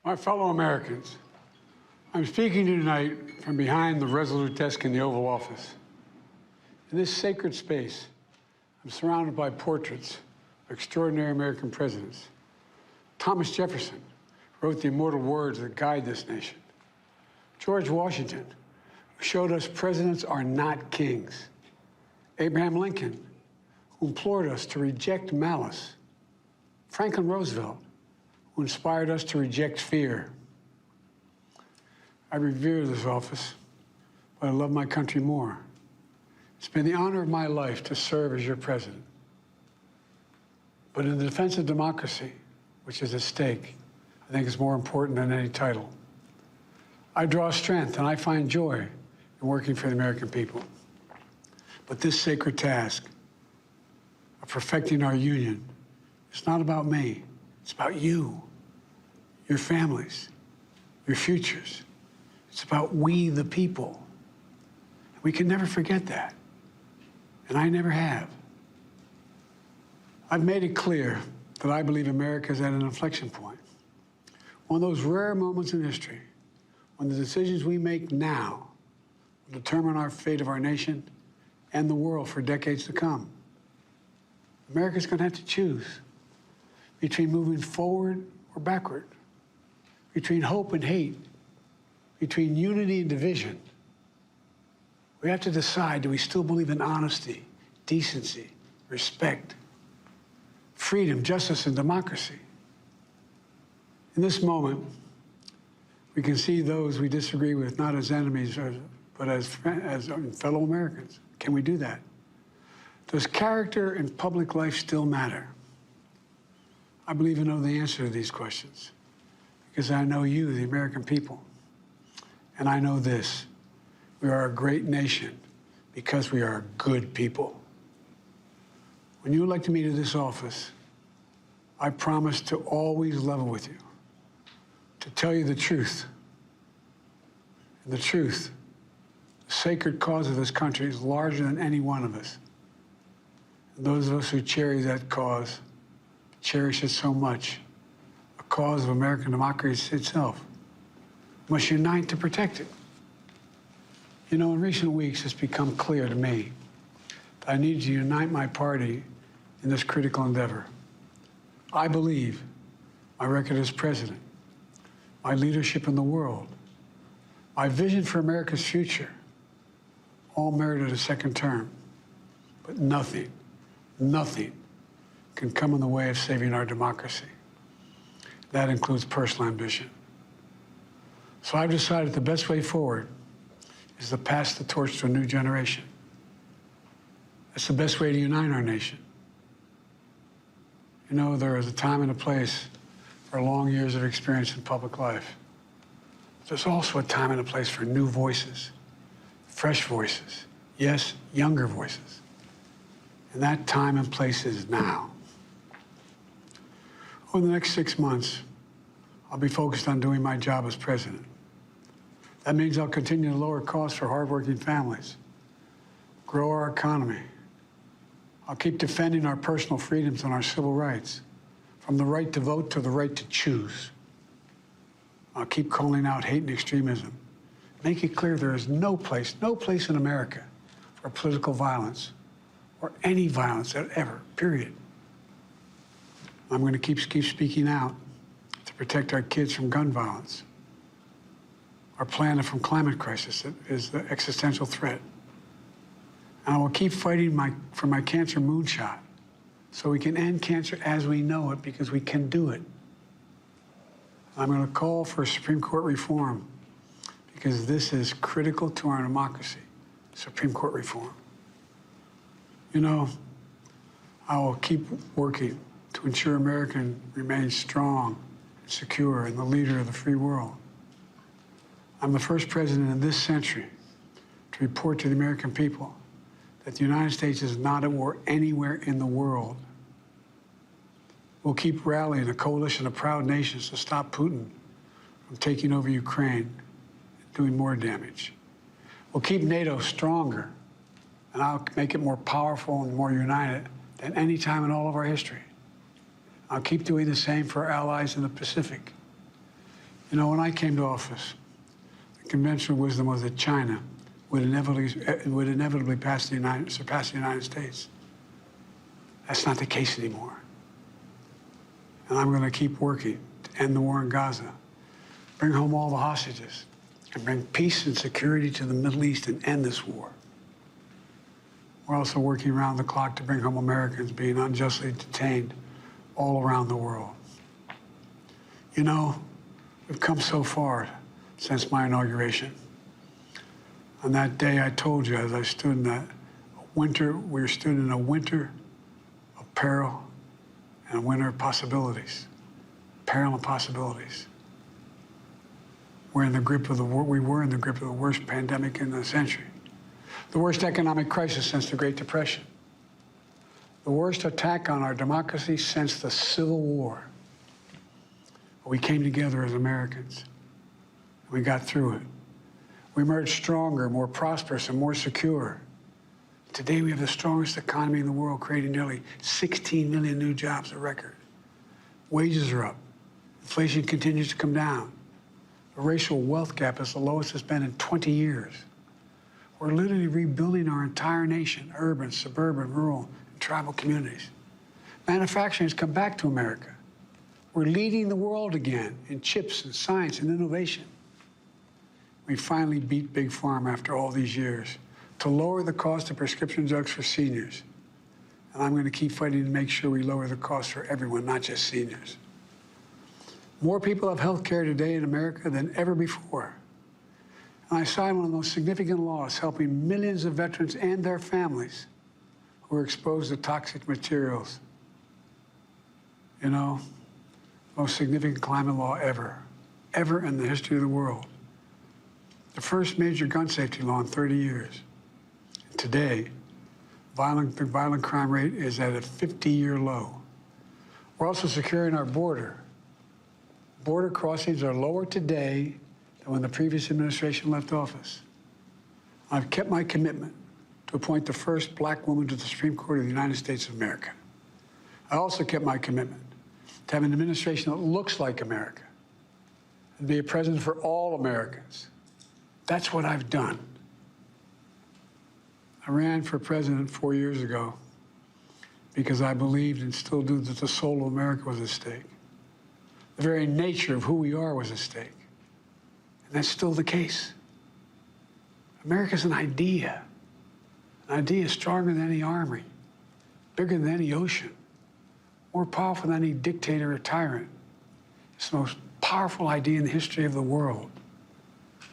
My fellow Americans, I'm speaking to you tonight from behind the resolute desk in the Oval Office. In this sacred space, I'm surrounded by portraits of extraordinary American presidents. Thomas Jefferson wrote the immortal words that guide this nation. George Washington, who showed us presidents are not kings. Abraham Lincoln, who implored us to reject malice. Franklin Roosevelt, who inspired us to reject fear. I revere this office, but I love my country more. It's been the honor of my life to serve as your president. But in the defense of democracy, which is at stake, I think is more important than any title. I draw strength and I find joy in working for the American people. But this sacred task of perfecting our union is not about me. It's about you, your families, your futures. It's about we, the people. We can never forget that, and I never have. I've made it clear that I believe America is at an inflection point. One of those rare moments in history when the decisions we make now will determine our fate of our nation and the world for decades to come. America's going to have to choose between moving forward or backward, between hope and hate, between unity and division. We have to decide, do we still believe in honesty, decency, respect, freedom, justice, and democracy? In this moment, we can see those we disagree with not as enemies, but as fellow Americans. Can we do that? Does character in public life still matter? I believe I know the answer to these questions because I know you, the American people. And I know this, we are a great nation because we are good people. When you elected me to this office, I promised to always level with you, to tell you the truth. And the truth, the sacred cause of this country is larger than any one of us. And those of us who cherish that cause, cherish it so much, a cause of American democracy itself, must unite to protect it. You know, in recent weeks, it's become clear to me that I need to unite my party in this critical endeavor. I believe my record as president, my leadership in the world, my vision for America's future, all merited a second term. But nothing can come in the way of saving our democracy. That includes personal ambition. So I've decided the best way forward is to pass the torch to a new generation. That's the best way to unite our nation. You know, there is a time and a place for long years of experience in public life. There's also a time and a place for new voices, fresh voices, yes, younger voices. And that time and place is now. Over the next 6 months, I'll be focused on doing my job as president. That means I'll continue to lower costs for hardworking families, grow our economy. I'll keep defending our personal freedoms and our civil rights, from the right to vote to the right to choose. I'll keep calling out hate and extremism. Make it clear there is no place in America for political violence or any violence ever, period. I'm going to keep speaking out to protect our kids from gun violence. Our planet from climate crisis is the existential threat. And I will keep fighting for my cancer moonshot so we can end cancer as we know it, because we can do it. I'm going to call for Supreme Court reform because this is critical to our democracy, Supreme Court reform. You know, I will keep working to ensure America remains strong, secure, and the leader of the free world. I'm the first president in this century to report to the American people that the United States is not at war anywhere in the world. We'll keep rallying a coalition of proud nations to stop Putin from taking over Ukraine and doing more damage. We'll keep NATO stronger, and I'll make it more powerful and more united than any time in all of our history. I'll keep doing the same for our allies in the Pacific. You know, when I came to office, the conventional wisdom was that China would inevitably surpass the United States. That's not the case anymore. And I'm going to keep working to end the war in Gaza, bring home all the hostages, and bring peace and security to the Middle East and end this war. We're also working around the clock to bring home Americans being unjustly detained all around the world. You know, we've come so far since my inauguration. On that day, I told you, as I stood in that winter, we stood in a winter of peril and a winter of possibilities. Peril and possibilities. We were in the grip of the worst pandemic in the century, the worst economic crisis since the Great Depression, the worst attack on our democracy since the Civil War. But we came together as Americans. We got through it. We emerged stronger, more prosperous, and more secure. Today, we have the strongest economy in the world, creating nearly 16 million new jobs, a record. Wages are up. Inflation continues to come down. The racial wealth gap is the lowest it's been in 20 years. We're literally rebuilding our entire nation, urban, suburban, rural, and tribal communities. Manufacturing has come back to America. We're leading the world again in chips and science and innovation. We finally beat Big Pharma after all these years to lower the cost of prescription drugs for seniors. And I'm going to keep fighting to make sure we lower the cost for everyone, not just seniors. More people have health care today in America than ever before. And I signed one of the most significant laws helping millions of veterans and their families who are exposed to toxic materials. You know, most significant climate law ever in the history of the world. The first major gun safety law in 30 years. And today, the violent crime rate is at a 50-year low. We're also securing our border. Border crossings are lower today than when the previous administration left office. I've kept my commitment to appoint the first black woman to the Supreme Court of the United States of America. I also kept my commitment to have an administration that looks like America and be a president for all Americans. That's what I've done. I ran for president 4 years ago because I believed and still do that the soul of America was at stake. The very nature of who we are was at stake. And that's still the case. America's an idea. An idea stronger than any army, bigger than any ocean, more powerful than any dictator or tyrant. It's the most powerful idea in the history of the world.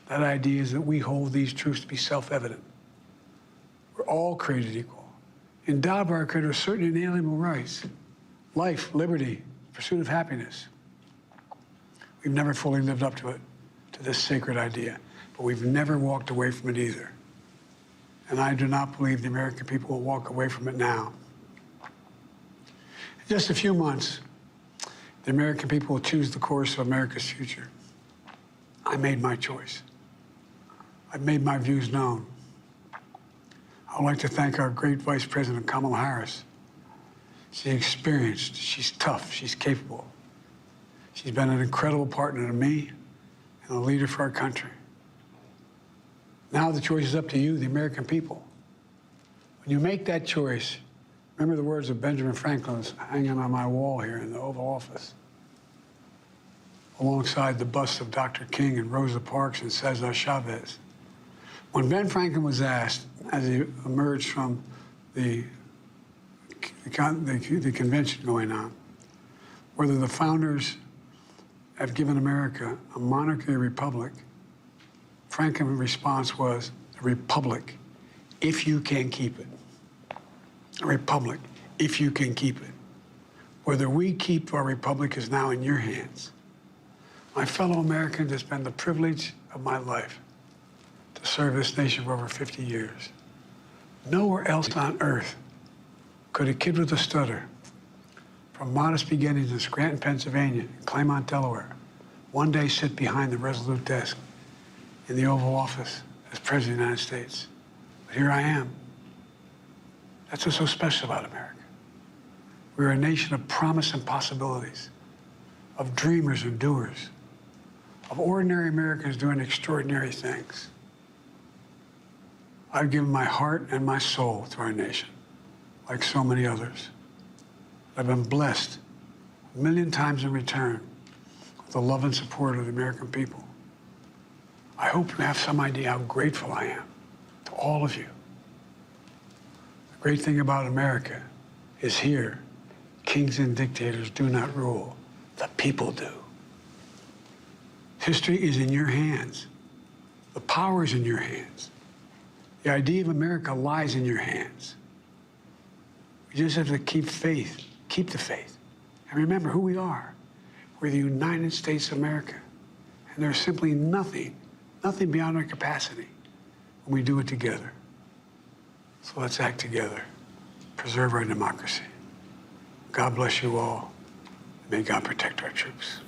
That idea is that we hold these truths to be self-evident. We're all created equal, endowed by our Creator with certain inalienable rights: life, liberty, pursuit of happiness. We've never fully lived up to it, to this sacred idea, but we've never walked away from it either. And I do not believe the American people will walk away from it now. In just a few months, the American people will choose the course of America's future. I made my choice. I've made my views known. I would like to thank our great Vice President, Kamala Harris. She's experienced, she's tough, she's capable. She's been an incredible partner to me and a leader for our country. Now the choice is up to you, the American people. When you make that choice, remember the words of Benjamin Franklin hanging on my wall here in the Oval Office, alongside the busts of Dr. King and Rosa Parks and Cesar Chavez. When Ben Franklin was asked, as he emerged from the convention going on, whether the founders have given America a monarchy or republic, Franklin's response was, a republic, if you can keep it. A republic, if you can keep it. Whether we keep our republic is now in your hands. My fellow Americans, it's been the privilege of my life to serve this nation for over 50 years. Nowhere else on earth could a kid with a stutter, from modest beginnings in Scranton, Pennsylvania, and Claymont, Delaware, one day sit behind the resolute desk in the Oval Office as President of the United States. But here I am. That's what's so special about America. We're a nation of promise and possibilities, of dreamers and doers, of ordinary Americans doing extraordinary things. I've given my heart and my soul to our nation, like so many others. I've been blessed a million times in return with the love and support of the American people. I hope you have some idea how grateful I am to all of you. The great thing about America is here, kings and dictators do not rule, the people do. History is in your hands. The power is in your hands. The idea of America lies in your hands. We just have to keep faith, keep the faith, and remember who we are. We're the United States of America, and there's simply nothing beyond our capacity when we do it together. So let's act together, preserve our democracy. God bless you all. May God protect our troops.